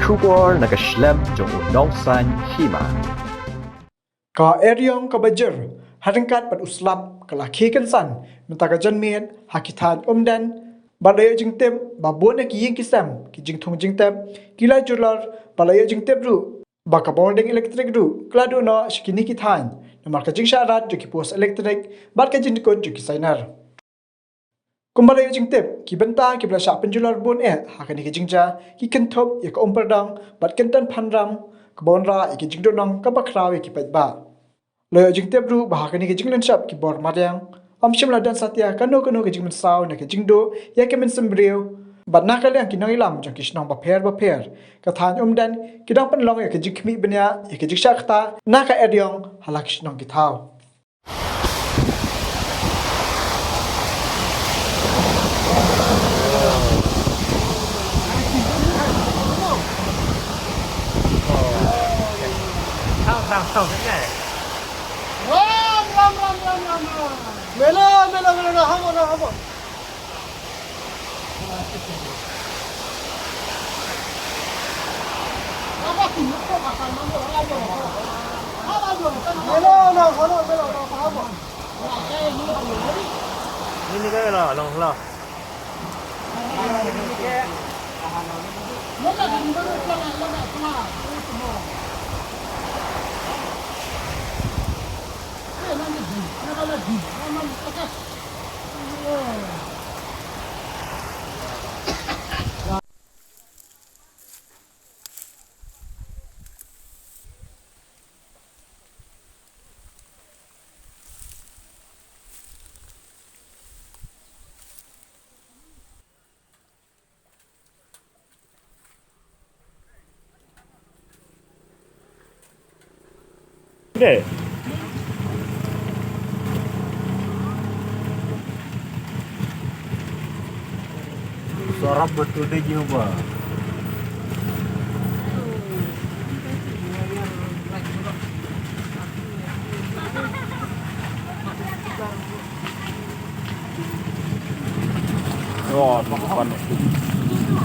Julor nakaslem jong udongsan Hima. Ka Erïong ka bajer, haringkat pat uslap kalaki kansan, mentaka janmiet hakitan Umden, balaya Jingtep babona ki Ïing kisam, ki Jingthung Jingtep, kila Julor balaya Jingtep ru, baka bonding elektrik ru, kladu no shikini ki Thain, nomor ka jingsyarat jo ki pos elektrik, bat ka jindikot jo ki sainar. Kumbalaya Jingtep, ki benta ki bela syak penjular bon hakani ki jingja, ki kentop ya ka umperdang, bat kentan panram, kebonra ki jingdonong ka bakrawi ki petba. Loyo Jingtep ru bahakani ki jinglen syap ki bor maryang, amshim ladan satya kano ki jingmen saw na ki jingdo ya ki men sembreu, bat nakaliang ki nangilam jang ki shnong baper, ka Thain Umden ki dang penlong ya ki jingkmi benya ya ki jingsya kata naka Erïong halak shnong ki thaw. Sao thế này? Ram. Melo, hamo. Ini cái là lòng lo. Deh. Suara betul deh juga. Oh, makan.